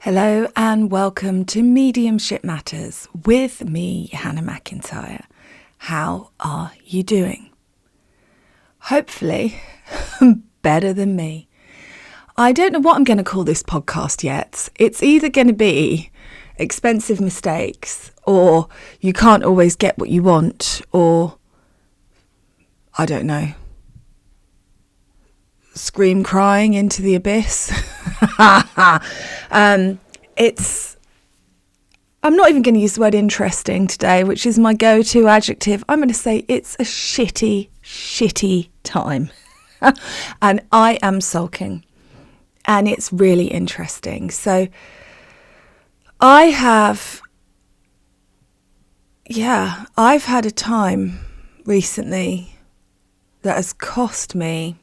Hello and welcome to Mediumship Matters with me, Hannah McIntyre. How are you doing? Hopefully better than me. I don't know what I'm going to call this podcast yet. It's either going to be expensive mistakes, or you can't always get what you want, or I don't know, scream crying into the abyss. I'm not even going to use the word interesting today, which is my go-to adjective. I'm going to say it's a shitty time. And I am sulking. And it's really interesting. So I've had a time recently that has cost me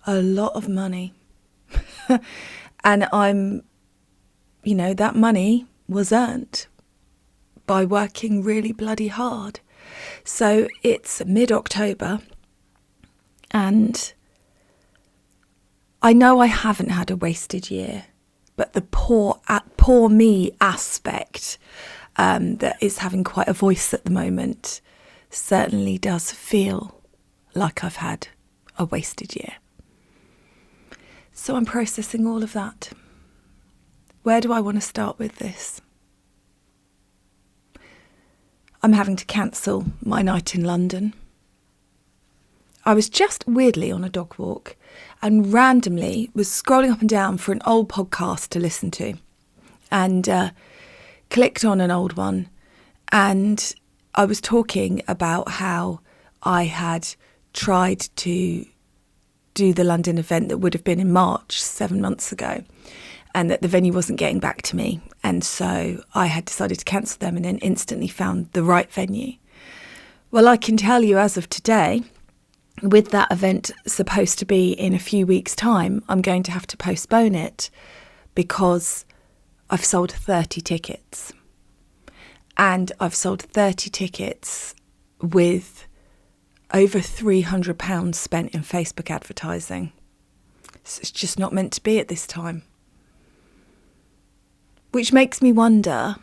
a lot of money. And that money was earned by working really bloody hard. So it's mid-October and I know I haven't had a wasted year, but the poor me aspect that is having quite a voice at the moment certainly does feel like I've had a wasted year. So I'm processing all of that. Where do I want to start with this? I'm having to cancel my night in London. I was just weirdly on a dog walk and randomly was scrolling up and down for an old podcast to listen to, and clicked on an old one, and I was talking about how I had tried to do the London event that would have been in March 7 months ago, and that the venue wasn't getting back to me, and so I had decided to cancel them and then instantly found the right venue. Well, I can tell you as of today, with that event supposed to be in a few weeks' time, I'm going to have to postpone it because I've sold 30 tickets. And I've sold 30 tickets with over £300 spent in Facebook advertising. So it's just not meant to be at this time. Which makes me wonder,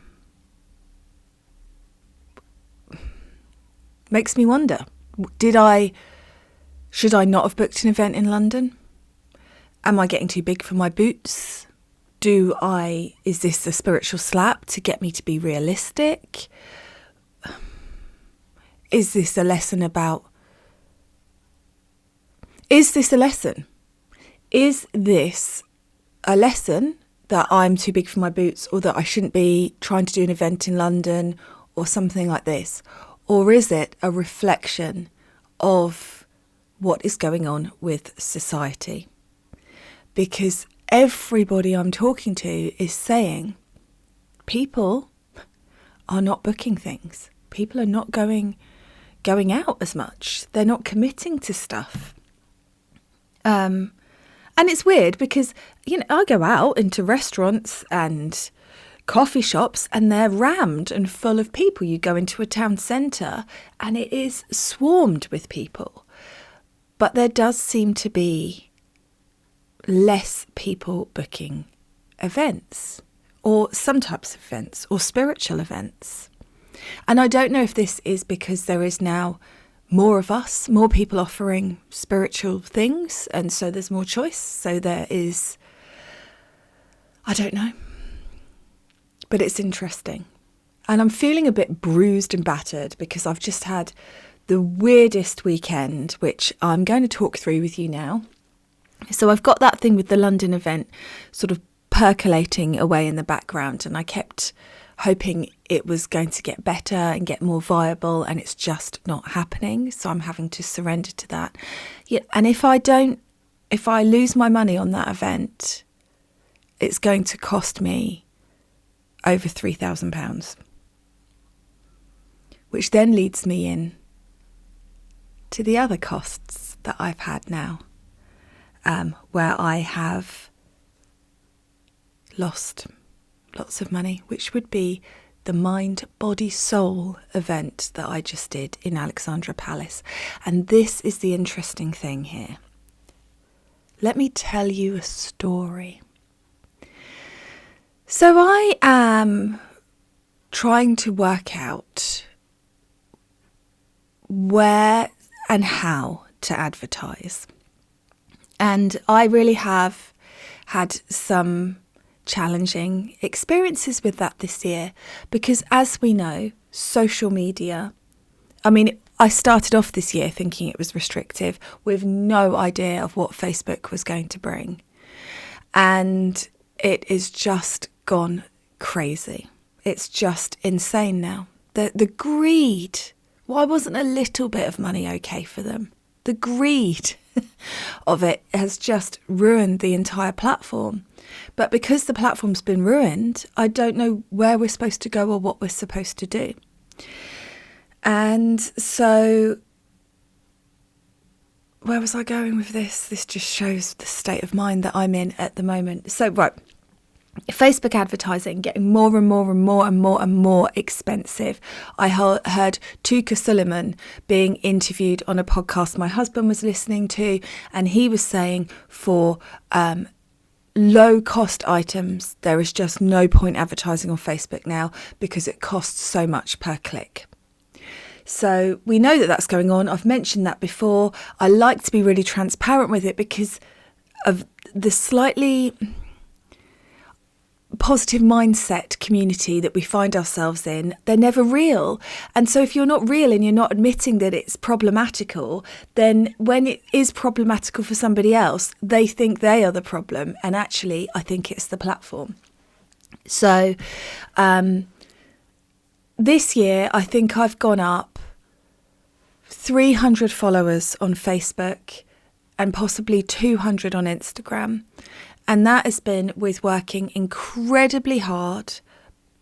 should I not have booked an event in London? Am I getting too big for my boots? Is this a spiritual slap to get me to be realistic? Is this a lesson? Is this a lesson that I'm too big for my boots, or that I shouldn't be trying to do an event in London or something like this? Or is it a reflection of what is going on with society? Because everybody I'm talking to is saying people are not booking things. People are not going out as much. They're not committing to stuff. And it's weird because, I go out into restaurants and coffee shops and they're rammed and full of people. You go into a town centre and it is swarmed with people. But there does seem to be less people booking events, or some types of events, or spiritual events. And I don't know if this is because there is now more of us, more people offering spiritual things, and so there's more choice. So there is, I don't know. But it's interesting. And I'm feeling a bit bruised and battered because I've just had the weirdest weekend, which I'm going to talk through with you now. So I've got that thing with the London event sort of percolating away in the background, and I kept hoping it was going to get better and get more viable, and it's just not happening. So I'm having to surrender to that. Yeah, and if I lose my money on that event, it's going to cost me over £3,000, which then leads me in to the other costs that I've had now, where I have lost lots of money, which would be the Mind, Body, Soul event that I just did in Alexandra Palace. And this is the interesting thing here. Let me tell you a story. So I am trying to work out where and how to advertise. And I really have had some challenging experiences with that this year because, as we know, social media, I started off this year thinking it was restrictive with no idea of what Facebook was going to bring. And it is just gone crazy. It's just insane now. The greed. Why wasn't a little bit of money okay for them? The greed of it has just ruined the entire platform. But because the platform's been ruined, I don't know where we're supposed to go or what we're supposed to do. And so, where was I going with this? This just shows the state of mind that I'm in at the moment. So, right. Facebook advertising getting more and more and more and more and more expensive. I heard Tuka Suleiman being interviewed on a podcast my husband was listening to, and he was saying for low cost items, there is just no point advertising on Facebook now because it costs so much per click. So we know that that's going on. I've mentioned that before. I like to be really transparent with it because of the slightly positive mindset community that we find ourselves in. They're never real. And so if you're not real and you're not admitting that it's problematical, then when it is problematical for somebody else, they think they are the problem. And actually, I think it's the platform. So this year, I think I've gone up 300 followers on Facebook and possibly 200 on Instagram. And that has been with working incredibly hard,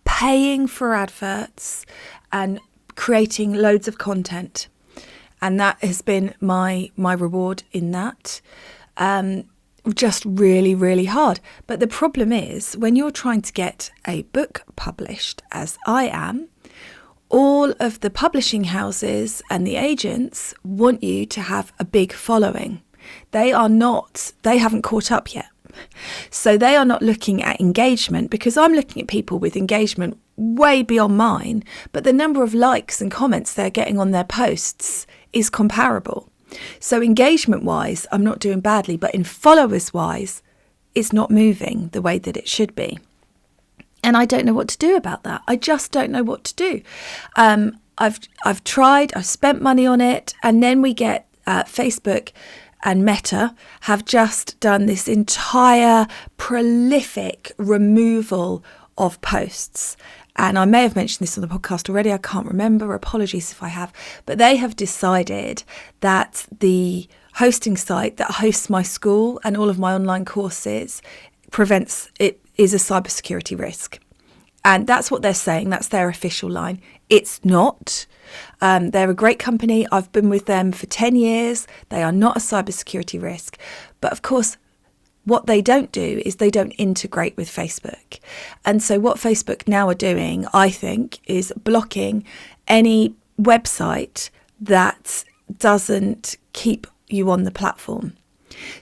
paying for adverts and creating loads of content. And that has been my reward in that. Just really, really hard. But the problem is when you're trying to get a book published, as I am, all of the publishing houses and the agents want you to have a big following. They haven't caught up yet. So they are not looking at engagement because I'm looking at people with engagement way beyond mine, but the number of likes and comments they're getting on their posts is comparable. So engagement wise, I'm not doing badly, but in followers wise, it's not moving the way that it should be. And I don't know what to do about that. I just don't know what to do. I've tried, I've spent money on it, and then we get Facebook and Meta have just done this entire prolific removal of posts. And I may have mentioned this on the podcast already. I can't remember. Apologies if I have. But they have decided that the hosting site that hosts my school and all of my online courses is a cybersecurity risk. And that's what they're saying. That's their official line. It's not. They're a great company. I've been with them for 10 years. They are not a cybersecurity risk. But of course, what they don't do is they don't integrate with Facebook. And so what Facebook now are doing, I think, is blocking any website that doesn't keep you on the platform.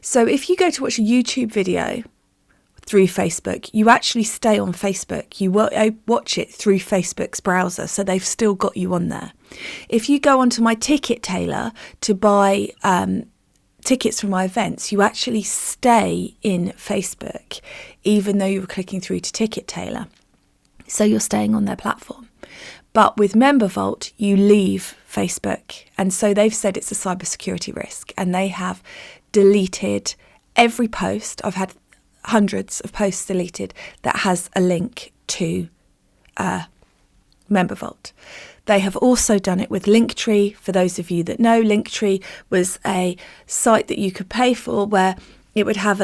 So if you go to watch a YouTube video through Facebook, you actually stay on Facebook. You watch it through Facebook's browser, so they've still got you on there. If you go onto my ticket tailor to buy tickets for my events, you actually stay in Facebook, even though you were clicking through to ticket tailor. So you're staying on their platform. But with Member Vault, you leave Facebook. And so they've said it's a cybersecurity risk, and they have deleted every post. I've had hundreds of posts deleted that has a link to Member Vault. They have also done it with Linktree. For those of you that know, Linktree was a site that you could pay for where it would have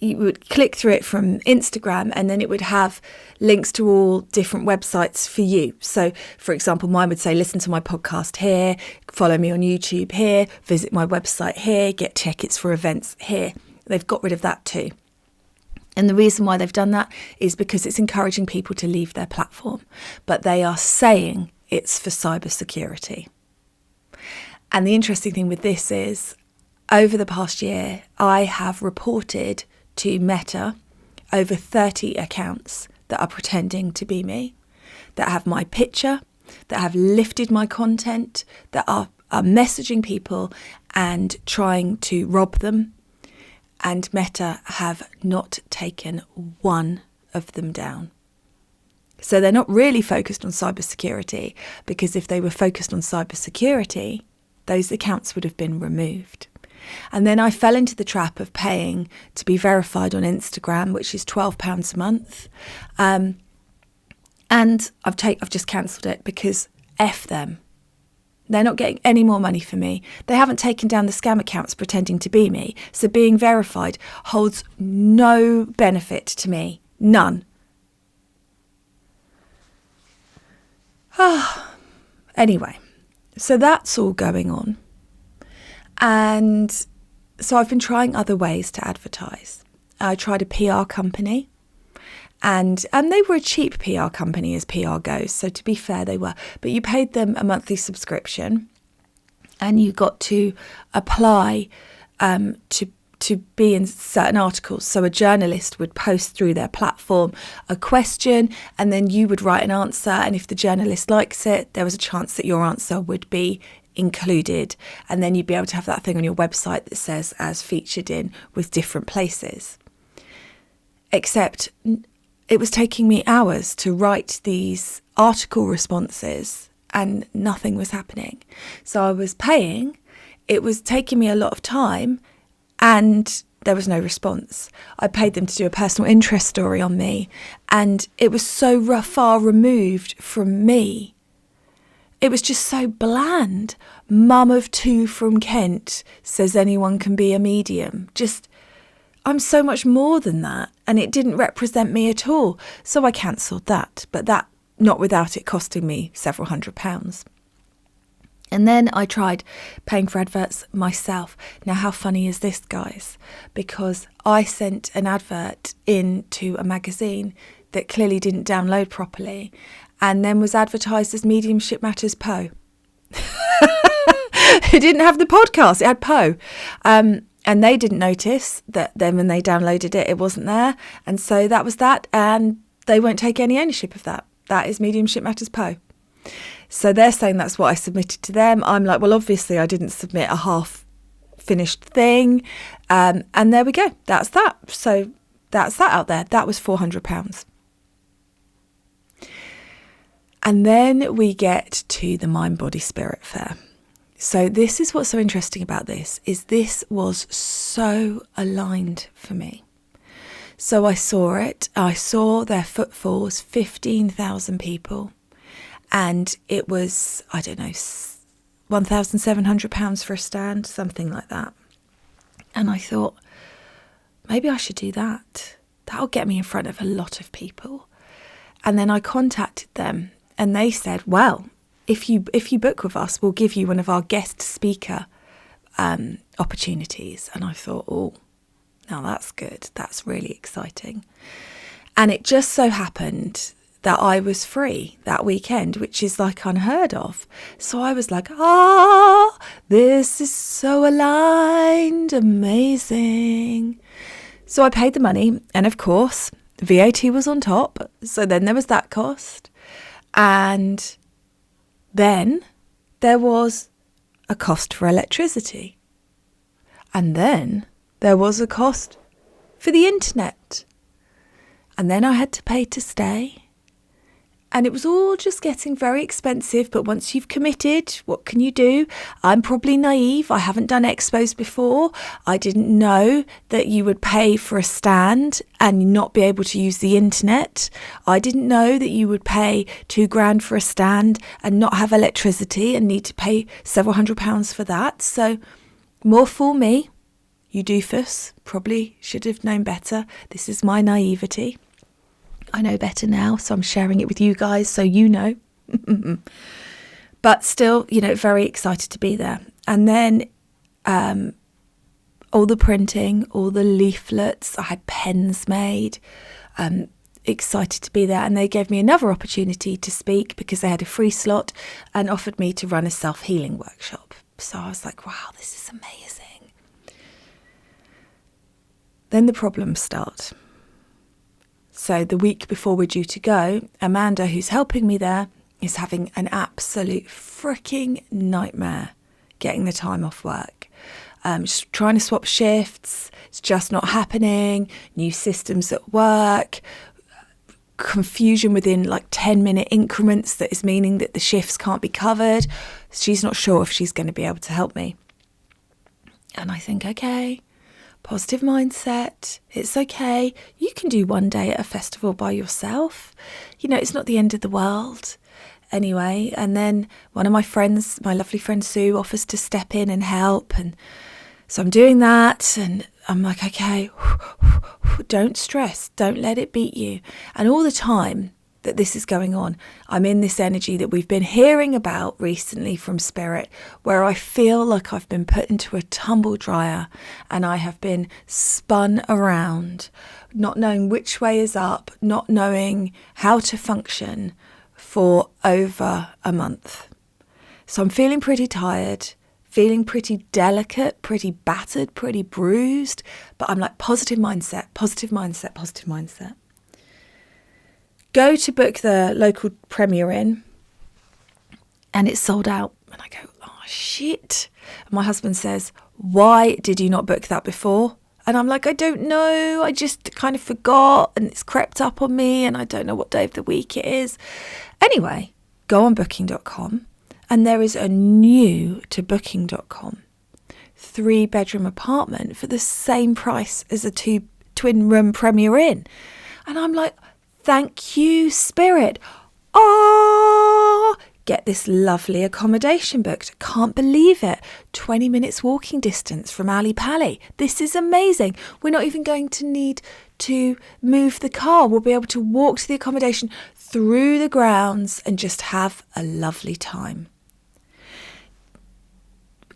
you would click through it from Instagram and then it would have links to all different websites for you. So, for example, mine would say, listen to my podcast here, follow me on YouTube here, visit my website here, get tickets for events here. They've got rid of that too. And the reason why they've done that is because it's encouraging people to leave their platform. But they are saying it's for cybersecurity. And the interesting thing with this is, over the past year, I have reported to Meta over 30 accounts that are pretending to be me, that have my picture, that have lifted my content, that are messaging people and trying to rob them. And Meta have not taken one of them down. So they're not really focused on cybersecurity, because if they were focused on cybersecurity, those accounts would have been removed. And then I fell into the trap of paying to be verified on Instagram, which is £12 a month. And I've just cancelled it because F them. They're not getting any more money for me. They haven't taken down the scam accounts pretending to be me. So being verified holds no benefit to me. None. Anyway, so that's all going on. And so I've been trying other ways to advertise. I tried a PR company, and they were a cheap PR company as PR goes. So to be fair, they were. But you paid them a monthly subscription and you got to apply to be in certain articles. So a journalist would post through their platform a question, and then you would write an answer. And if the journalist likes it, there was a chance that your answer would be included. And then you'd be able to have that thing on your website that says as featured in with different places. Except it was taking me hours to write these article responses and nothing was happening. So I was paying, it was taking me a lot of time, and there was no response. I paid them to do a personal interest story on me, and it was so far removed from me. It was just so bland. Mum of two from Kent says anyone can be a medium. Just, I'm so much more than that, and it didn't represent me at all. So I cancelled that, but that not without it costing me several £100s. And then I tried paying for adverts myself. Now, how funny is this, guys? Because I sent an advert into a magazine that clearly didn't download properly, and then was advertised as Mediumship Matters Poe. It didn't have the podcast, it had Poe. And they didn't notice that then when they downloaded it, it wasn't there. And so that was that, and they won't take any ownership of that. That is Mediumship Matters Poe. So they're saying that's what I submitted to them. I'm like, well, obviously I didn't submit a half-finished thing. And there we go. That's that. So that's that out there. That was £400. And then we get to the Mind Body Spirit Fair. So this is what's so interesting about this, is this was so aligned for me. So I saw it. I saw their footfalls, 15,000 people. And it was, I don't know, £1,700 for a stand, something like that. And I thought, maybe I should do that. That'll get me in front of a lot of people. And then I contacted them, and they said, well, if you book with us, we'll give you one of our guest speaker opportunities. And I thought, oh, now that's good. That's really exciting. And it just so happened that I was free that weekend, which is like unheard of. So I was like, this is so aligned, amazing. So I paid the money, and of course, VAT was on top. So then there was that cost. And then there was a cost for electricity. And then there was a cost for the internet. And then I had to pay to stay. And it was all just getting very expensive. But once you've committed, what can you do? I'm probably naive. I haven't done expos before. I didn't know that you would pay for a stand and not be able to use the internet. I didn't know that you would pay £2,000 for a stand and not have electricity and need to pay several £100s for that. So more fool me. You doofus. Probably should have known better. This is my naivety. I know better now, so I'm sharing it with you guys so you know. But still, very excited to be there. And then all the printing, all the leaflets, I had pens made, excited to be there. And they gave me another opportunity to speak because they had a free slot and offered me to run a self-healing workshop. So I was like, wow, this is amazing. Then the problems start. So the week before we're due to go, Amanda, who's helping me there, is having an absolute freaking nightmare getting the time off work. She's trying to swap shifts. It's just not happening. New systems at work. Confusion within like 10-minute increments that is meaning that the shifts can't be covered. She's not sure if she's going to be able to help me. And I think, okay, positive mindset. It's okay. You can do one day at a festival by yourself. You know, it's not the end of the world. Anyway, and then one of my friends, my lovely friend Sue, offers to step in and help. And so I'm doing that and I'm like, okay, don't stress, don't let it beat you. And all the time that this is going on, I'm in this energy that we've been hearing about recently from Spirit, where I feel like I've been put into a tumble dryer and I have been spun around, not knowing which way is up, not knowing how to function for over a month. So I'm feeling pretty tired, feeling pretty delicate, pretty battered, pretty bruised, but I'm like positive mindset, positive mindset, positive mindset. Go to book the local premiere in and it's sold out. And I go, oh shit. And my husband says, why did you not book that before? And I'm like, I don't know. I just kind of forgot and it's crept up on me and I don't know what day of the week it is. Anyway, go on booking.com and there is a new to booking.com 3-bedroom apartment for the same price as a 2-twin room Premier Inn. And I'm like, thank you, Spirit. Oh, get this lovely accommodation booked. Can't believe it. 20 minutes walking distance from Ali Pali. This is amazing. We're not even going to need to move the car. We'll be able to walk to the accommodation through the grounds and just have a lovely time.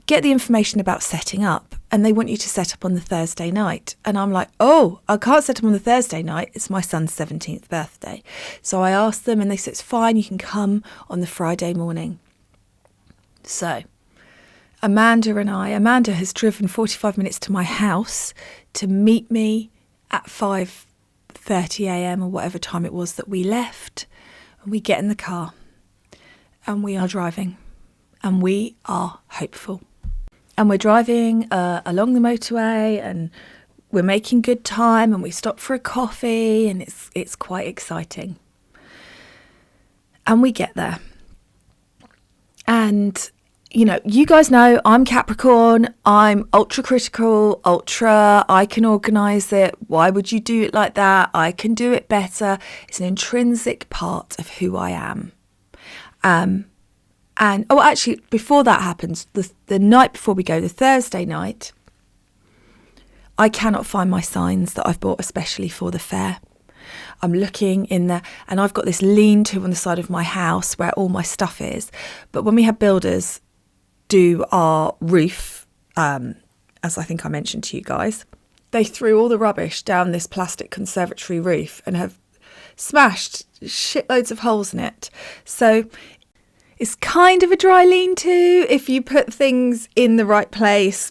Get the information about setting up and they want you to set up on the Thursday night. And I'm like, oh, I can't set up on the Thursday night. It's my son's 17th birthday. So I asked them and they said, it's fine. You can come on the Friday morning. So Amanda has driven 45 minutes to my house to meet me at 5:30 a.m. or whatever time it was that we left. And we get in the car and we are driving and we are hopeful. And we're driving along the motorway and we're making good time and we stop for a coffee and it's quite exciting. And we get there. And, you know, you guys know I'm Capricorn. I'm ultra critical, I can organise it. Why would you do it like that? I can do it better. It's an intrinsic part of who I am. And, oh, actually, before that happens, the night before we go, the Thursday night, I cannot find my signs that I've bought especially for the fair. I'm looking in there, and I've got this lean-to on the side of my house where all my stuff is. But when we had builders do our roof, as I think I mentioned to you guys, they threw all the rubbish down this plastic conservatory roof and have smashed shitloads of holes in it. So it's kind of a dry lean-to if you put things in the right place,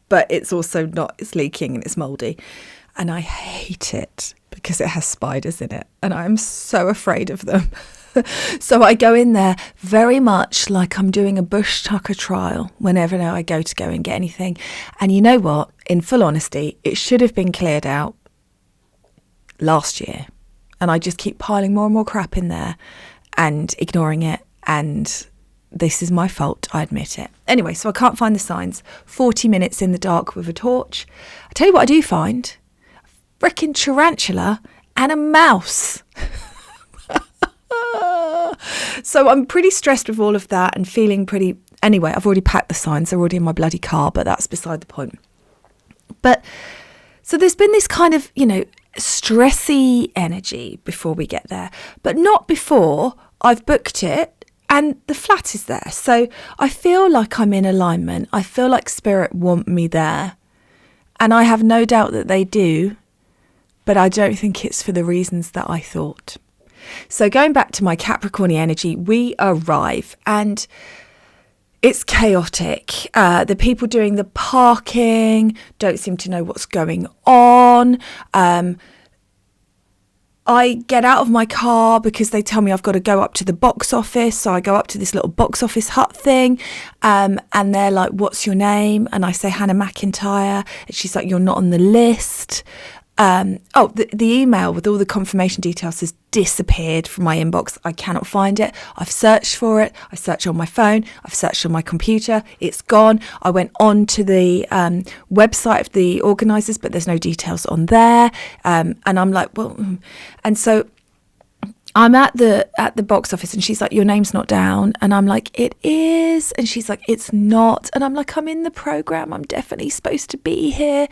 but it's also not, it's leaking and it's mouldy. And I hate it because it has spiders in it and I'm so afraid of them. So I go in there very much like I'm doing a bush tucker trial whenever I go and get anything. And you know what? In full honesty, it should have been cleared out last year. And I just keep piling more and more crap in there and ignoring it. And this is my fault, I admit it. Anyway, so I can't find the signs. 40 minutes in the dark with a torch. I tell you what I do find. A frickin' tarantula and a mouse. So I'm pretty stressed with all of that and feeling pretty... Anyway, I've already packed the signs. They're already in my bloody car, but that's beside the point. But so there's been this kind of, you know, stressy energy before we get there, but not before I've booked it. And the flat is there. So I feel like I'm in alignment. I feel like Spirit want me there. And I have no doubt that they do. But I don't think it's for the reasons that I thought. So going back to my Capricorn energy, we arrive and it's chaotic. The people doing the parking don't seem to know what's going on. I get out of my car because they tell me I've got to go up to the box office. So I go up to this little box office hut thing, and they're like, what's your name? And I say Hannah McIntyre. And she's like, you're not on the list. The email with all the confirmation details has disappeared from my inbox. I cannot find it. I've searched for it. I searched on my phone. I've searched on my computer. It's gone. I went on to the website of the organisers, but there's no details on there. And I'm like, well, and so I'm at the box office, and she's like, your name's not down. And I'm like, it is. And she's like, it's not. And I'm like, I'm in the programme. I'm definitely supposed to be here.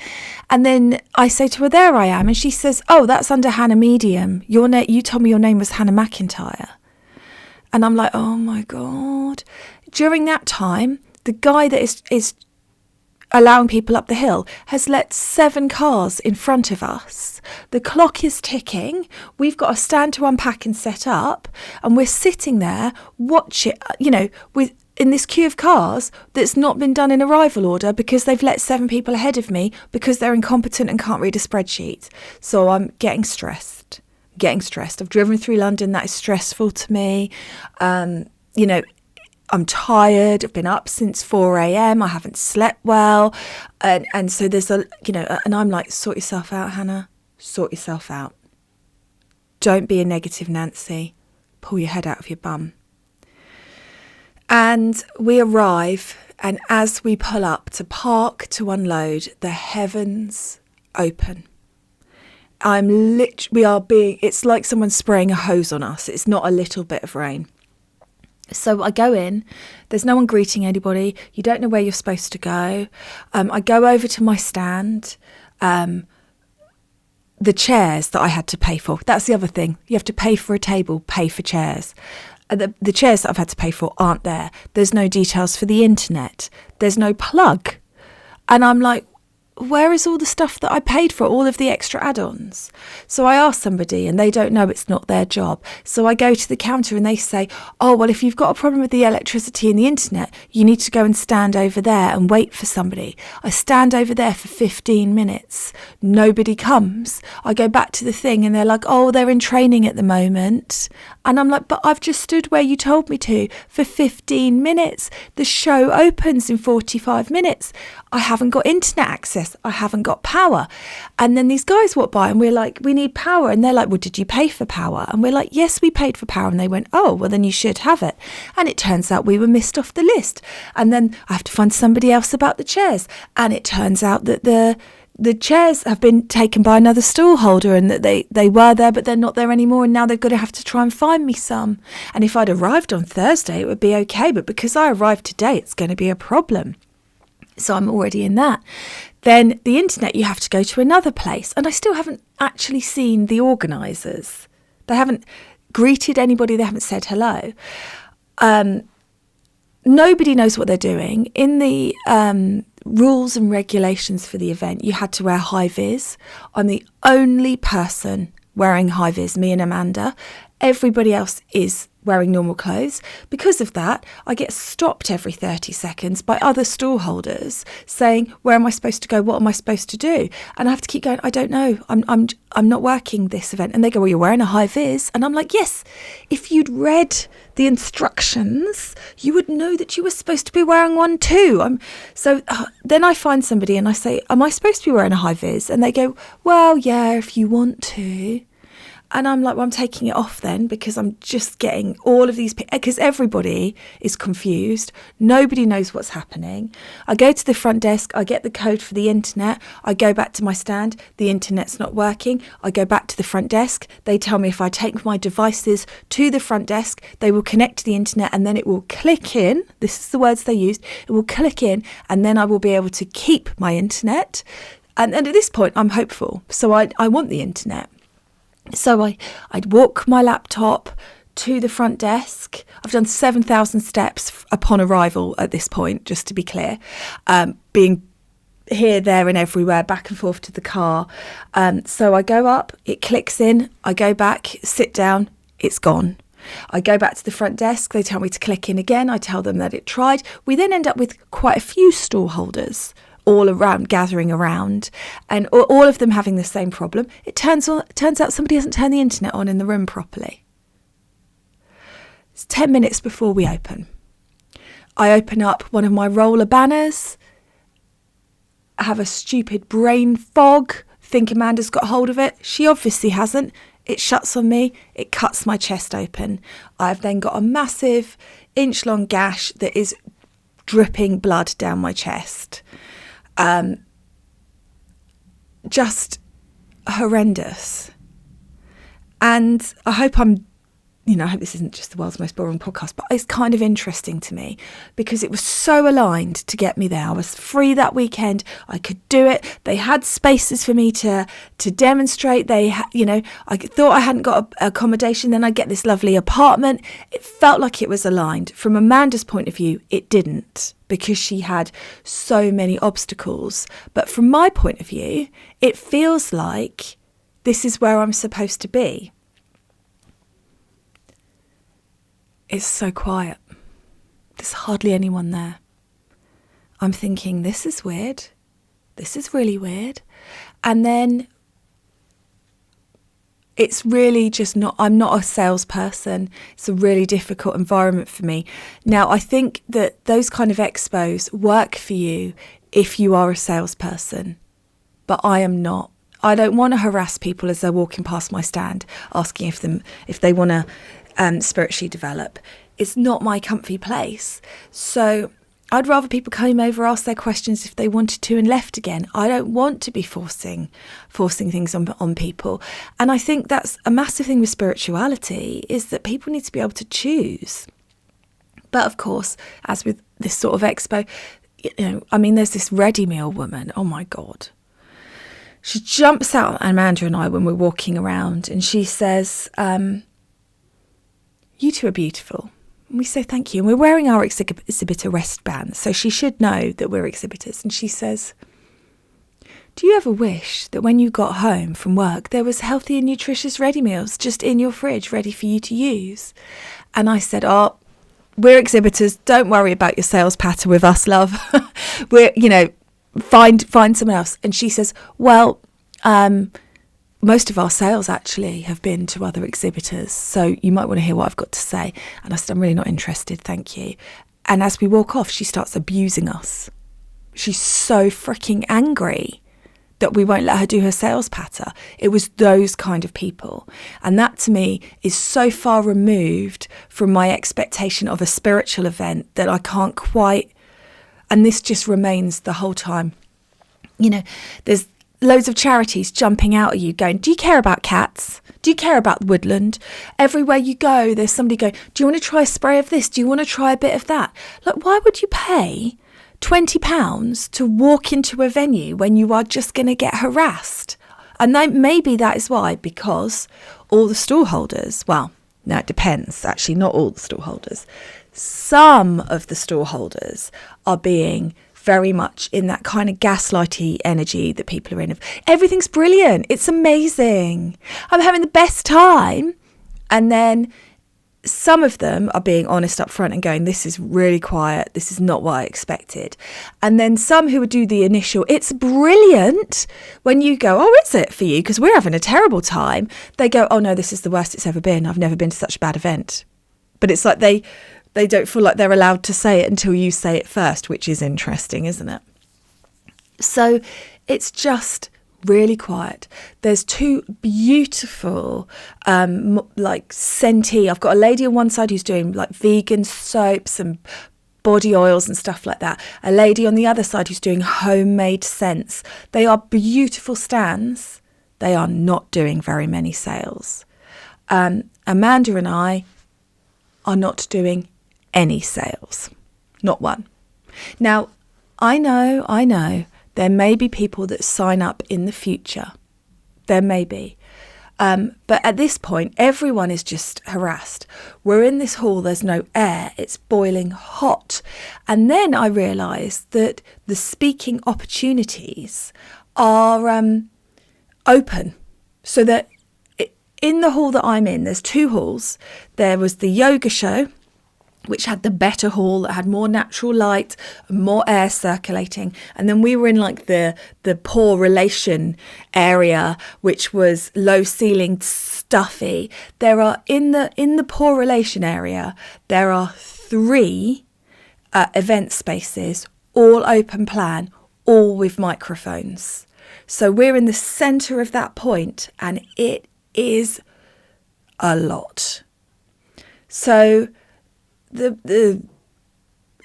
And then I say to her, there I am. And she says, oh, that's under Hannah Medium. You told me your name was Hannah McIntyre. And I'm like, oh my God. During that time, the guy that is allowing people up the hill has let 7 cars in front of us. The clock is ticking. We've got a stand to unpack and set up, and we're sitting there watching, with in this queue of cars that's not been done in arrival order because they've let 7 people ahead of me because they're incompetent and can't read a spreadsheet. So I'm getting stressed. I've driven through London. That is stressful to me. I'm tired. I've been up since 4 a.m. I haven't slept well. And so there's and I'm like, sort yourself out, Hannah. Sort yourself out. Don't be a negative Nancy. Pull your head out of your bum. And we arrive, and as we pull up to park to unload, the heavens open. It's like someone's spraying a hose on us. It's not a little bit of rain. So I go in, there's no one greeting anybody. You don't know where you're supposed to go. I go over to my stand. The chairs that I had to pay for. That's the other thing. You have to pay for a table, pay for chairs. The chairs that I've had to pay for aren't there. There's no details for the internet. There's no plug. And I'm like, where is all the stuff that I paid for, all of the extra add-ons? So I ask somebody and they don't know, it's not their job. So I go to the counter and they say, oh, well, if you've got a problem with the electricity and the internet, you need to go and stand over there and wait for somebody. I stand over there for 15 minutes. Nobody comes. I go back to the thing and they're like, oh, they're in training at the moment. And I'm like, but I've just stood where you told me to for 15 minutes. The show opens in 45 minutes. I haven't got internet access. I haven't got power. And then these guys walk by and we're like, we need power. And they're like, well, did you pay for power? And we're like, yes, we paid for power. And they went, oh, well, then you should have it. And it turns out we were missed off the list. And then I have to find somebody else about the chairs. And it turns out that the chairs have been taken by another stall holder and that they were there, but they're not there anymore. And now they're going to have to try and find me some. And if I'd arrived on Thursday, it would be okay. But because I arrived today, it's going to be a problem. So I'm already in that. Then the internet, you have to go to another place. And I still haven't actually seen the organisers. They haven't greeted anybody. They haven't said hello. Nobody knows what they're doing. In the rules and regulations for the event, you had to wear high vis. I'm the only person wearing high vis, me and Amanda. Everybody else is wearing normal clothes. Because of that, I get stopped every 30 seconds by other stall holders saying, where am I supposed to go? What am I supposed to do? And I have to keep going, I don't know. I'm not working this event. And they go, well, you're wearing a high vis. And I'm like, yes, if you'd read the instructions, you would know that you were supposed to be wearing one too. Then I find somebody and I say, am I supposed to be wearing a high vis? And they go, well, yeah, if you want to. And I'm like, well, I'm taking it off then because I'm just getting all of these, because everybody is confused. Nobody knows what's happening. I go to the front desk. I get the code for the internet. I go back to my stand. The internet's not working. I go back to the front desk. They tell me if I take my devices to the front desk, they will connect to the internet and then it will click in. This is the words they used. It will click in and then I will be able to keep my internet. And at this point, I'm hopeful. So I want the internet. So I'd walk my laptop to the front desk. I've done 7,000 steps upon arrival at this point, just to be clear, being here, there and everywhere, back and forth to the car. So I go up, it clicks in, I go back, sit down, it's gone. I go back to the front desk, they tell me to click in again, I tell them that it tried. We then end up with quite a few stall holders all around, gathering around, and all of them having the same problem. It turns out somebody hasn't turned the internet on in the room properly. It's 10 minutes before we open. I open up one of my roller banners, I have a stupid brain fog, think Amanda's got hold of it. She obviously hasn't. It shuts on me, it cuts my chest open. I've then got a massive inch-long gash that is dripping blood down my chest. Just horrendous. And I hope I hope this isn't just the world's most boring podcast, but it's kind of interesting to me because it was so aligned to get me there. I was free that weekend. I could do it. They had spaces for me to demonstrate. I thought I hadn't got accommodation. Then I get this lovely apartment. It felt like it was aligned. From Amanda's point of view, it didn't because she had so many obstacles. But from my point of view, it feels like this is where I'm supposed to be. It's so quiet. There's hardly anyone there. I'm thinking, this is weird. This is really weird. And then it's really just I'm not a salesperson. It's a really difficult environment for me. Now, I think that those kind of expos work for you if you are a salesperson, but I am not. I don't want to harass people as they're walking past my stand, asking if they want to spiritually develop. It's not my comfy place. So I'd rather people came over, asked their questions if they wanted to and left again. I don't want to be forcing things on people. And I think that's a massive thing with spirituality, is that people need to be able to choose. But of course, as with this sort of expo, there's this ready meal woman. Oh my God. She jumps out at Amanda and I when we're walking around and she says, you two are beautiful. And we say thank you. And we're wearing our exhibitor wristbands, so she should know that we're exhibitors. And she says, do you ever wish that when you got home from work, there was healthy and nutritious ready meals just in your fridge ready for you to use? And I said, oh, we're exhibitors. Don't worry about your sales patter with us, love. Find someone else. And she says, well, most of our sales actually have been to other exhibitors, so you might want to hear what I've got to say. And I said, I'm really not interested, thank you. And as we walk off, she starts abusing us. She's so freaking angry that we won't let her do her sales patter. It was those kind of people. And that to me is so far removed from my expectation of a spiritual event that I can't quite, and this just remains the whole time. There's loads of charities jumping out at you going, do you care about cats? Do you care about the woodland? Everywhere you go, there's somebody going, do you want to try a spray of this? Do you want to try a bit of that? Like, why would you pay £20 to walk into a venue when you are just going to get harassed? And then maybe that is why, because all the stallholders, well, no, it depends. Actually, not all the stallholders. Some of the stallholders are being very much in that kind of gaslighty energy that people are in. Everything's brilliant. It's amazing. I'm having the best time. And then some of them are being honest up front and going, this is really quiet. This is not what I expected. And then some who would do the initial, it's brilliant. When you go, oh, is it for you? Because we're having a terrible time. They go, oh no, this is the worst it's ever been. I've never been to such a bad event. But it's like they don't feel like they're allowed to say it until you say it first, which is interesting, isn't it? So it's just really quiet. There's two beautiful, scenty. I've got a lady on one side who's doing like vegan soaps and body oils and stuff like that. A lady on the other side who's doing homemade scents. They are beautiful stands. They are not doing very many sales. Amanda and I are not doing any sales, not one. Now, I know there may be people that sign up in the future. There may be. But at this point, everyone is just harassed. We're in this hall, there's no air, it's boiling hot. And then I realised that the speaking opportunities are open, so that in the hall that I'm in, there's two halls. There was the yoga show, which had the better hall, that had more natural light, more air circulating. And then we were in like the poor relation area, which was low ceilinged, stuffy. There are in the poor relation area, there are 3 event spaces, all open plan, all with microphones. So we're in the centre of that point, and it is a lot. So the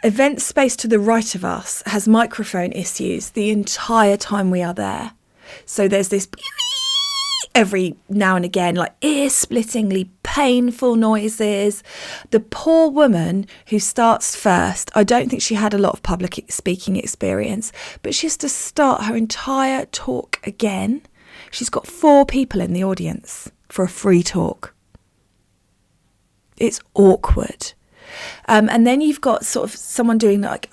event space to the right of us has microphone issues the entire time we are there. So there's this every now and again, like ear-splittingly painful noises. The poor woman who starts first, I don't think she had a lot of public speaking experience, but she has to start her entire talk again. She's got 4 people in the audience for a free talk. It's awkward. And then you've got sort of someone doing like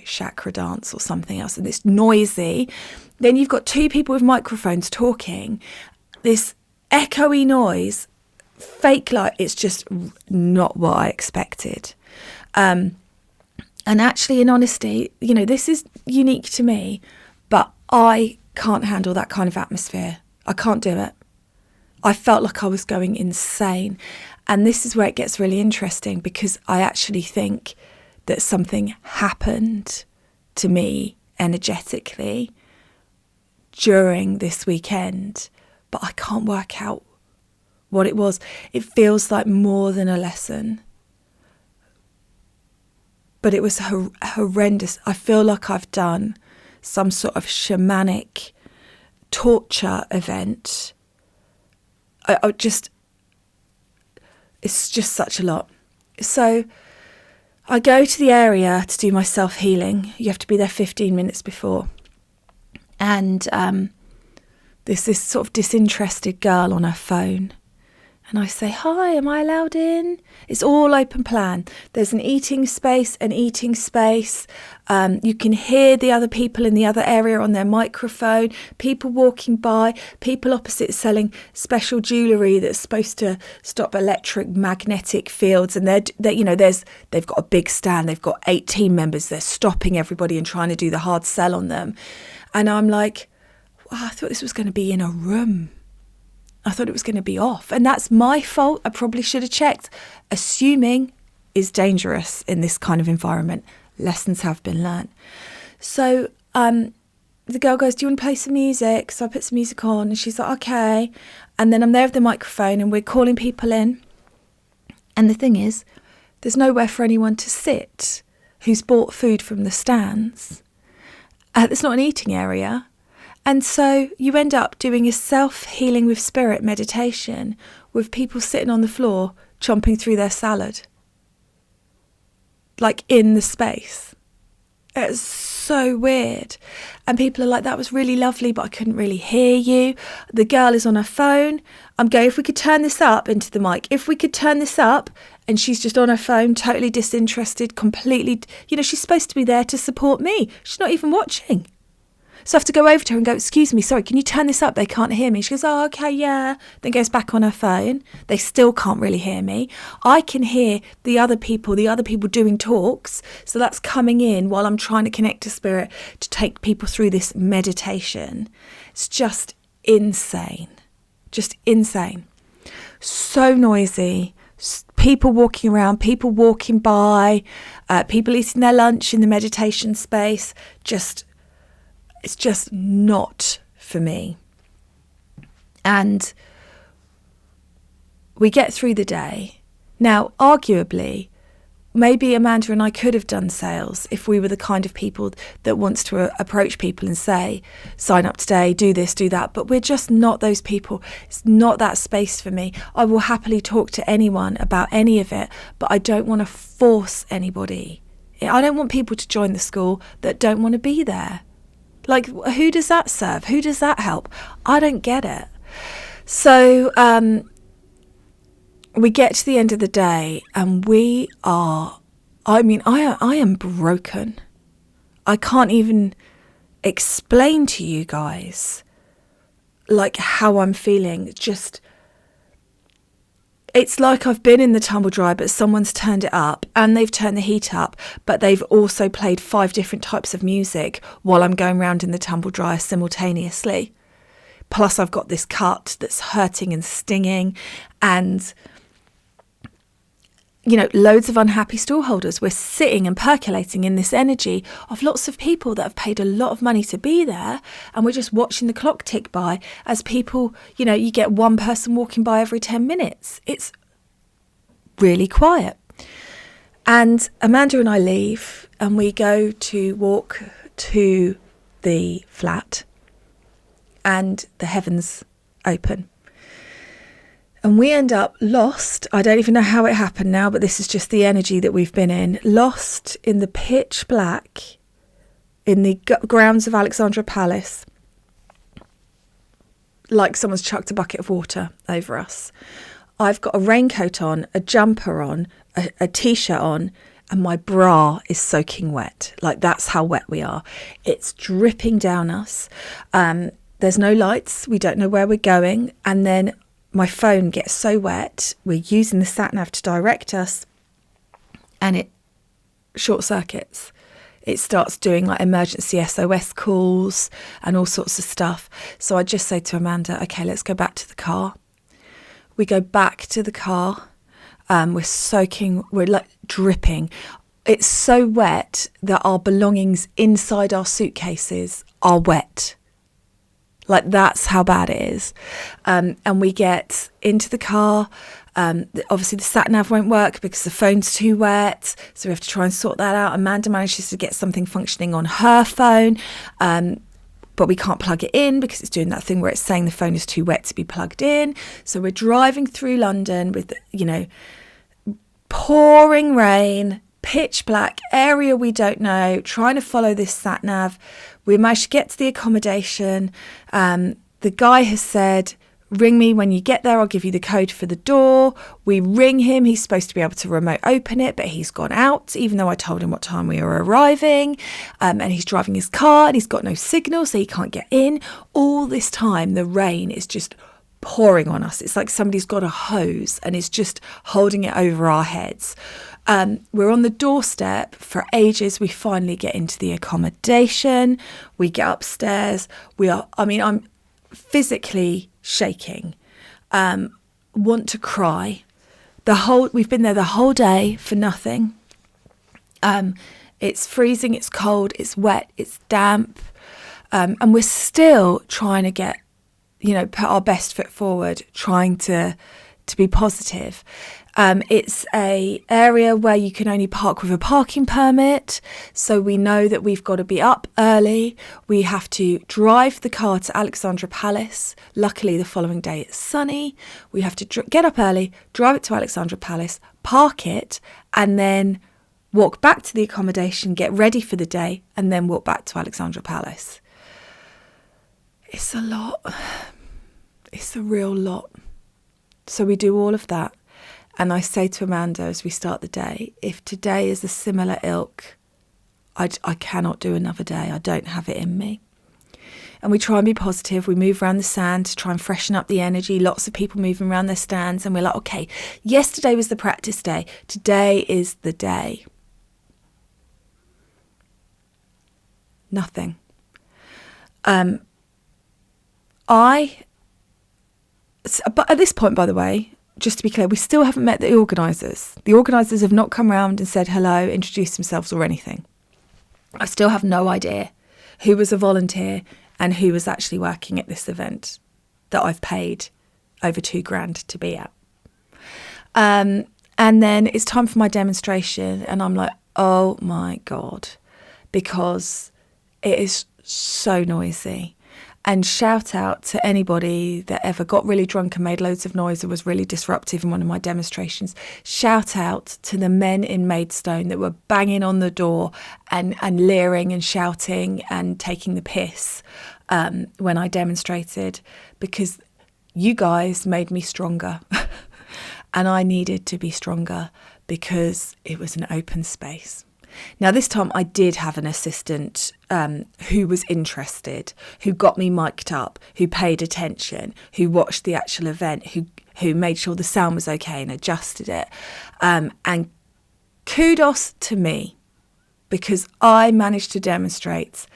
chakra dance or something else, and it's noisy. Then you've got 2 people with microphones talking, this echoey noise, fake light. It's just not what I expected. And actually, in honesty, this is unique to me, but I can't handle that kind of atmosphere. I can't do it. I felt like I was going insane. And this is where it gets really interesting, because I actually think that something happened to me energetically during this weekend, but I can't work out what it was. It feels like more than a lesson, but it was horrendous. I feel like I've done some sort of shamanic torture event. It's just such a lot. So I go to the area to do my self-healing. You have to be there 15 minutes before. And there's this sort of disinterested girl on her phone. And I say, "Hi, am I allowed in?" It's all open plan. There's an eating space. You can hear the other people in the other area on their microphone, people walking by, people opposite selling special jewellery that's supposed to stop electromagnetic fields. And they've got a big stand. They've got 8 team members. They're stopping everybody and trying to do the hard sell on them. And I'm like, I thought this was going to be in a room. I thought it was going to be off. And that's my fault. I probably should have checked. Assuming is dangerous in this kind of environment. Lessons have been learnt. So the girl goes, "Do you want to play some music?" So I put some music on, and she's like, "Okay." And then I'm there with the microphone, and we're calling people in. And the thing is, there's nowhere for anyone to sit who's bought food from the stands. It's not an eating area. And so you end up doing a self-healing with spirit meditation with people sitting on the floor chomping through their salad, like in the space. It's so weird. And people are like, "That was really lovely, but I couldn't really hear you." The girl is on her phone. I'm going, "If we could turn this up," into the mic. "If we could turn this up." And she's just on her phone, totally disinterested, completely, she's supposed to be there to support me. She's not even watching. So I have to go over to her and go, "Excuse me, sorry, can you turn this up? They can't hear me." She goes, "Oh, okay, yeah." Then goes back on her phone. They still can't really hear me. I can hear the other people doing talks. So that's coming in while I'm trying to connect to spirit to take people through this meditation. It's just insane. Just insane. So noisy. People walking around, people walking by, people eating their lunch in the meditation space. It's just not for me. And we get through the day. Now, arguably, maybe Amanda and I could have done sales if we were the kind of people that wants to approach people and say, "Sign up today, do this, do that." But we're just not those people. It's not that space for me. I will happily talk to anyone about any of it, but I don't want to force anybody. I don't want people to join the school that don't want to be there. Like, who does that serve? Who does that help? I don't get it. So we get to the end of the day and I am broken. I can't even explain to you guys like how I'm feeling. it's like I've been in the tumble dryer, but someone's turned it up and they've turned the heat up, but they've also played 5 different types of music while I'm going around in the tumble dryer simultaneously. Plus I've got this cut that's hurting and stinging, and loads of unhappy stallholders. We're sitting and percolating in this energy of lots of people that have paid a lot of money to be there, and we're just watching the clock tick by as people, you get one person walking by every 10 minutes. It's really quiet. And Amanda and I leave and we go to walk to the flat, and the heavens open. And we end up lost. I don't even know how it happened now, but this is just the energy that we've been in. Lost in the pitch black in the grounds of Alexandra Palace. Like someone's chucked a bucket of water over us. I've got a raincoat on, a jumper on, a t-shirt on, and my bra is soaking wet. Like, that's how wet we are. It's dripping down us. There's no lights. We don't know where we're going. And then my phone gets so wet, we're using the sat-nav to direct us, and it short circuits. It starts doing like emergency SOS calls and all sorts of stuff. So I just say to Amanda, okay, let's go back to the car. We go back to the car. We're soaking, we're like dripping. It's so wet that our belongings inside our suitcases are wet. Like, that's how bad it is. And we get into the car. Obviously, the sat-nav won't work because the phone's too wet. So we have to try and sort that out. Amanda manages to get something functioning on her phone. But we can't plug it in because it's doing that thing where it's saying the phone is too wet to be plugged in. So we're driving through London with, pouring rain, pitch black, area we don't know, trying to follow this sat-nav. We managed to get to the accommodation. The guy has said, ring me when you get there, I'll give you the code for the door. We ring him. He's supposed to be able to remote open it, but he's gone out, even though I told him what time we were arriving. And he's driving his car and he's got no signal, so he can't get in. All this time, the rain is just pouring on us. It's like somebody's got a hose and is just holding it over our heads. We're on the doorstep for ages. We finally get into the accommodation. We get upstairs. I'm physically shaking. Want to cry. We've been there the whole day for nothing. It's freezing, it's cold, it's wet, it's damp. And we're still trying to get, put our best foot forward, trying to be positive. It's a area where you can only park with a parking permit. So we know that we've got to be up early. We have to drive the car to Alexandra Palace. Luckily, the following day it's sunny. We have to get up early, drive it to Alexandra Palace, park it, and then walk back to the accommodation, get ready for the day, and then walk back to Alexandra Palace. It's a lot. It's a real lot. So we do all of that. And I say to Amanda as we start the day, if today is a similar ilk, I cannot do another day. I don't have it in me. And we try and be positive. We move around the sand to try and freshen up the energy. Lots of people moving around their stands. And we're like, okay, yesterday was the practice day. Today is the day. Nothing. But at this point, by the way, just to be clear, we still haven't met the organisers. The organisers have not come round and said hello, introduced themselves or anything. I still have no idea who was a volunteer and who was actually working at this event that I've paid over $2,000 to be at. And then it's time for my demonstration and I'm like, oh my God, because it is so noisy. And shout out to anybody that ever got really drunk and made loads of noise or was really disruptive in one of my demonstrations. Shout out to the men in Maidstone that were banging on the door and leering and shouting and taking the piss when I demonstrated, because you guys made me stronger. And I needed to be stronger because it was an open space. Now, this time I did have an assistant who was interested, who got me mic'd up, who paid attention, who watched the actual event, who who made sure the sound was okay and adjusted it. And kudos to me, because I managed to demonstrate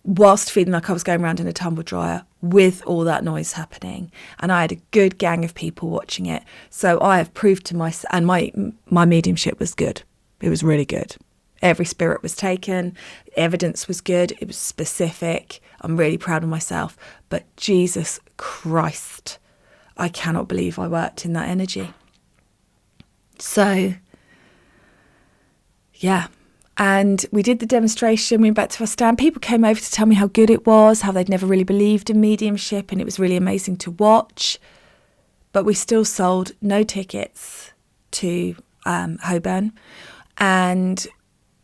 whilst feeling like I was going around in a tumble dryer with all that noise happening. And I had a good gang of people watching it. So I have proved to myself, and my mediumship was good. It was really good. Every spirit was taken. Evidence was good. It was specific. I'm really proud of myself. But Jesus Christ, I cannot believe I worked in that energy. So, yeah. And we did the demonstration. We went back to our stand. People came over to tell me how good it was, how they'd never really believed in mediumship, and it was really amazing to watch. But we still sold no tickets to Holborn, and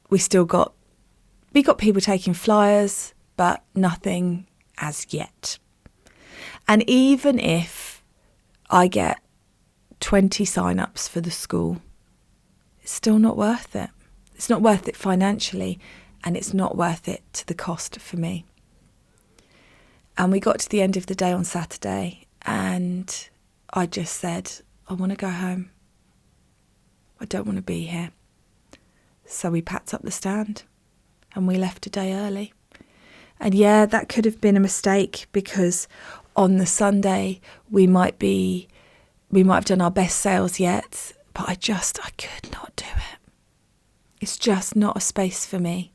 we got people taking flyers, but nothing as yet. And even if I get 20 sign-ups for the school, it's still not worth it. It's not worth it financially, and it's not worth it to the cost for me. And we got to the end of the day on Saturday, and I just said, I want to go home. I don't want to be here. So we packed up the stand and we left a day early. And yeah, that could have been a mistake, because on the Sunday we might have done our best sales yet, but I could not do it. It's just not a space for me.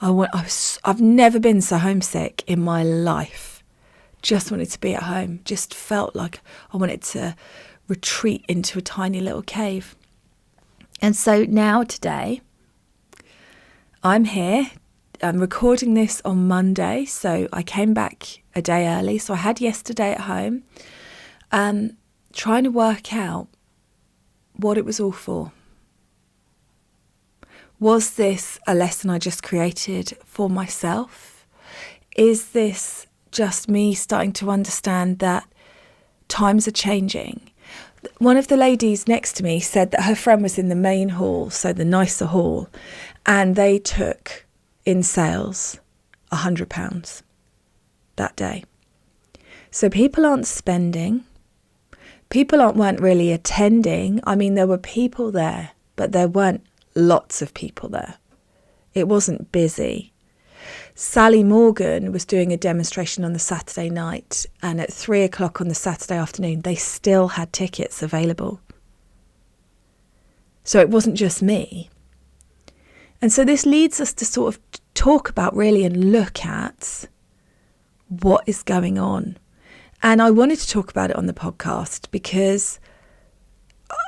I've never been so homesick in my life. Just wanted to be at home. Just felt like I wanted to retreat into a tiny little cave. And so now today, I'm here. I'm recording this on Monday, so I came back a day early. So I had yesterday at home, trying to work out what it was all for. Was this a lesson I just created for myself? Is this just me starting to understand that times are changing? One of the ladies next to me said that her friend was in the main hall, so the nicer hall, and they took in sales £100 that day. So people aren't spending. People weren't really attending. I mean, there were people there, but there weren't lots of people there. It wasn't busy. Sally Morgan was doing a demonstration on the Saturday night, and at 3:00 on the Saturday afternoon, they still had tickets available. So it wasn't just me. And so this leads us to sort of talk about really and look at what is going on. And I wanted to talk about it on the podcast because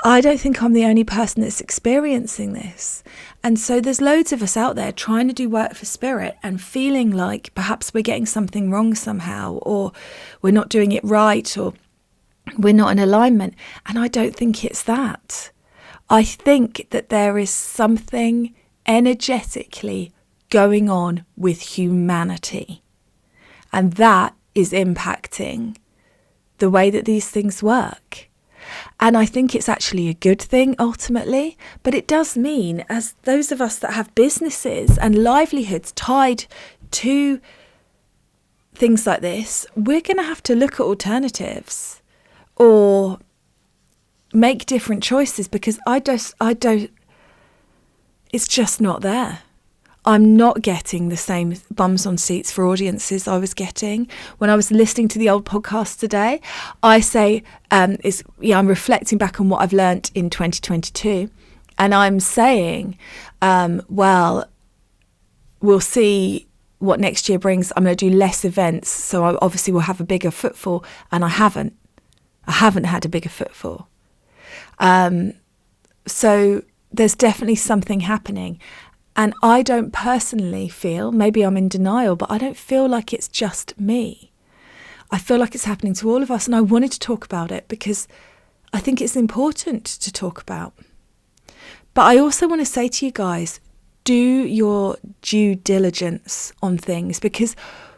I don't think I'm the only person that's experiencing this. And so there's loads of us out there trying to do work for spirit and feeling like perhaps we're getting something wrong somehow, or we're not doing it right, or we're not in alignment. And I don't think it's that. I think that there is something energetically going on with humanity. And that is impacting the way that these things work. And I think it's actually a good thing ultimately, but it does mean, as those of us that have businesses and livelihoods tied to things like this, we're going to have to look at alternatives or make different choices, because it's just not there. I'm not getting the same bums on seats for audiences I was getting. When I was listening to the old podcast today, I say, I'm reflecting back on what I've learnt in 2022. And I'm saying, we'll see what next year brings. I'm going to do less events, so I obviously will have a bigger footfall. And I haven't had a bigger footfall. So there's definitely something happening. And I don't personally feel, maybe I'm in denial, but I don't feel like it's just me. I feel like it's happening to all of us. And I wanted to talk about it because I think it's important to talk about. But I also want to say to you guys, do your due diligence on things. Because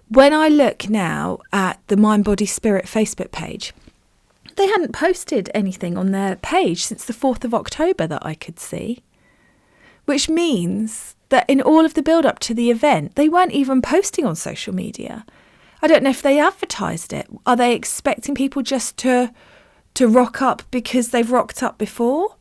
when I look now at the Mind, Body, Spirit Facebook page, they hadn't posted anything on their page since the 4th of October that I could see. Which means that in all of the build-up to the event, they weren't even posting on social media. I don't know if they advertised it. Are they expecting people just to to rock up because they've rocked up before.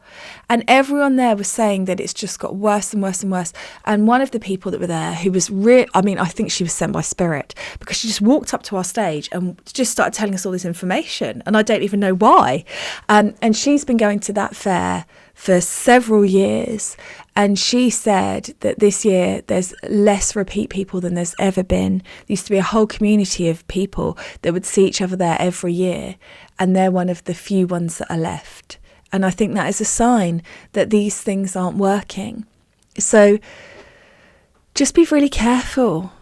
And everyone there was saying that it's just got worse and worse and worse. And one of the people that were there, who was I think she was sent by spirit, because she just walked up to our stage and just started telling us all this information. And I don't even know why. And she's been going to that fair for several years. And she said that this year there's less repeat people than there's ever been. There used to be a whole community of people that would see each other there every year. And they're one of the few ones that are left. And I think that is a sign that these things aren't working. So just be really careful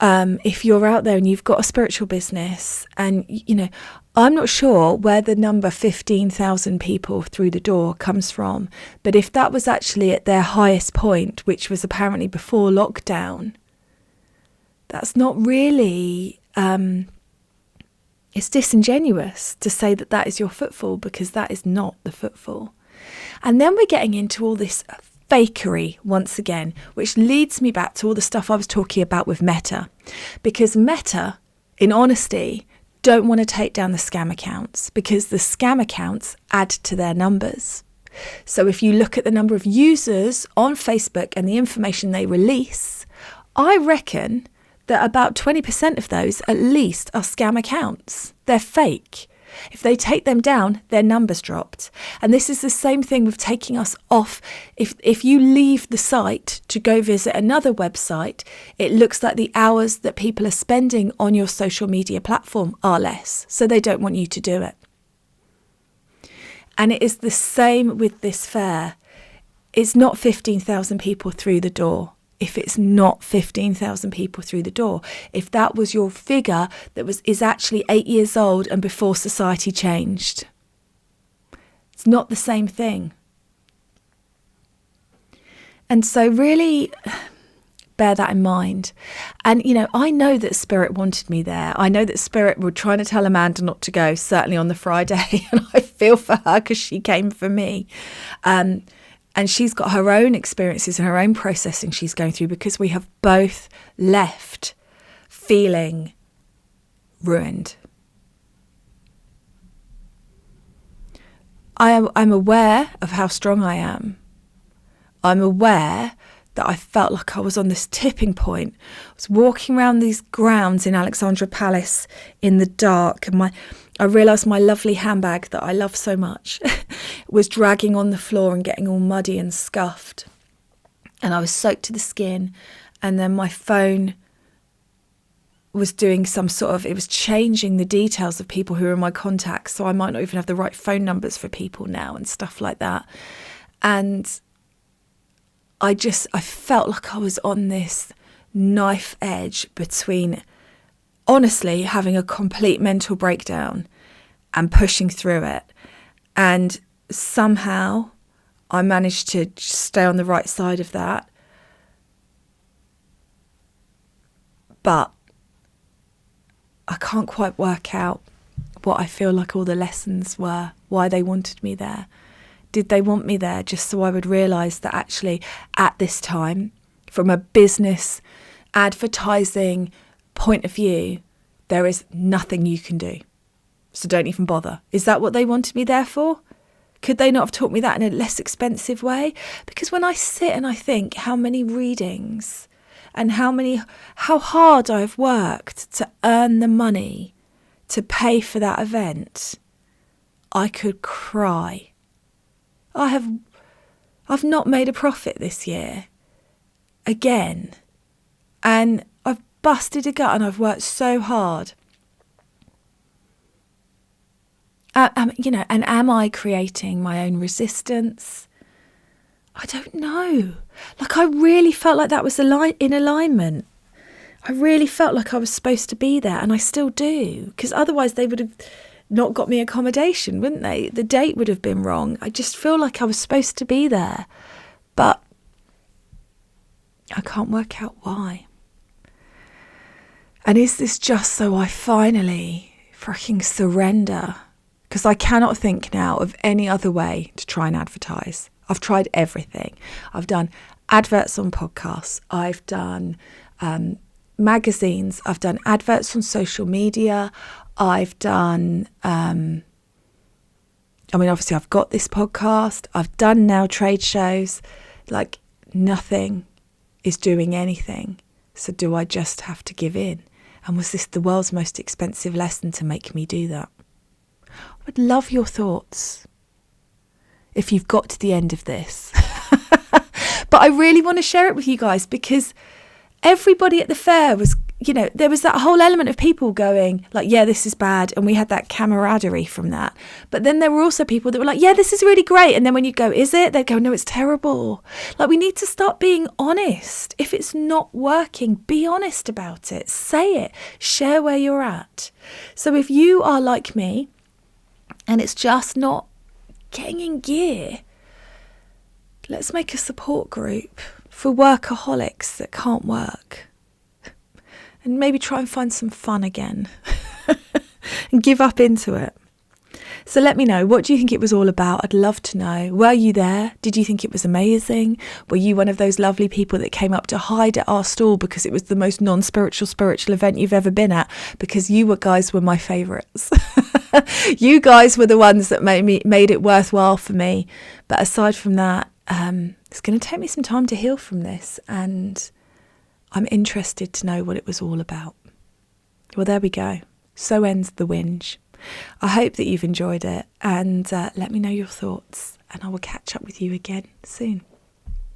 if you're out there and you've got a spiritual business. And, I'm not sure where the number 15,000 people through the door comes from. But if that was actually at their highest point, which was apparently before lockdown, that's not really... it's disingenuous to say that that is your footfall, because that is not the footfall. And then we're getting into all this fakery once again, which leads me back to all the stuff I was talking about with Meta. Because Meta, in honesty, don't want to take down the scam accounts, because the scam accounts add to their numbers. So if you look at the number of users on Facebook and the information they release, I reckon that about 20% of those at least are scam accounts. They're fake. If they take them down, their numbers dropped. And this is the same thing with taking us off. If you leave the site to go visit another website, it looks like the hours that people are spending on your social media platform are less. So they don't want you to do it. And it is the same with this fair. It's not 15,000 people through the door. If it's not 15,000 people through the door, if that was your figure that is actually 8 years old and before society changed, it's not the same thing. And so really bear that in mind. And, I know that Spirit wanted me there. I know that Spirit were trying to tell Amanda not to go, certainly on the Friday. And I feel for her because she came for me. And she's got her own experiences and her own processing she's going through, because we have both left feeling ruined. I'm aware of how strong I am. I'm aware that I felt like I was on this tipping point. I was walking around these grounds in Alexandra Palace in the dark, and I realised my lovely handbag that I love so much was dragging on the floor and getting all muddy and scuffed. And I was soaked to the skin. And then my phone was doing it was changing the details of people who were in my contacts. So I might not even have the right phone numbers for people now and stuff like that. And I felt like I was on this knife edge between, honestly, having a complete mental breakdown and pushing through it. And somehow I managed to stay on the right side of that. But I can't quite work out what I feel like all the lessons were, why they wanted me there. Did they want me there just so I would realise that actually at this time, from a business advertising point of view, there is nothing you can do. So don't even bother. Is that what they wanted me there for? Could they not have taught me that in a less expensive way? Because when I sit and I think how many readings and how hard I've worked to earn the money to pay for that event, I could cry. I've not made a profit this year again, and I've busted a gut and I've worked so hard. And am I creating my own resistance? I don't know. Like, I really felt like that was in alignment. I really felt like I was supposed to be there, and I still do, because otherwise they would have not got me accommodation, wouldn't they? The date would have been wrong. I just feel like I was supposed to be there, but I can't work out why. And is this just so I finally freaking surrender? Because I cannot think now of any other way to try and advertise. I've tried everything. I've done adverts on podcasts. I've done magazines. I've done adverts on social media. I've done I mean, obviously I've got this podcast, I've done now trade shows, like nothing is doing anything. So do I just have to give in? And was this the world's most expensive lesson to make me do that? I would love your thoughts if you've got to the end of this. But I really want to share it with you guys, because everybody at the fair was, you know, there was that whole element of people going like, yeah, this is bad. And we had that camaraderie from that. But then there were also people that were like, yeah, this is really great. And then when you go, is it? They'd go, no, it's terrible. Like, we need to start being honest. If it's not working, be honest about it. Say it. Share where you're at. So if you are like me and it's just not getting in gear, let's make a support group for workaholics that can't work. And maybe try and find some fun again and give up into it. So let me know, what do you think it was all about? I'd love to know. Were you there? Did you think it was amazing? Were you one of those lovely people that came up to hide at our stall because it was the most spiritual event you've ever been at? Because you guys were my favourites. You guys were the ones that made it worthwhile for me. But aside from that, it's going to take me some time to heal from this, and I'm interested to know what it was all about. Well, there we go. So ends the whinge. I hope that you've enjoyed it, and let me know your thoughts, and I will catch up with you again soon.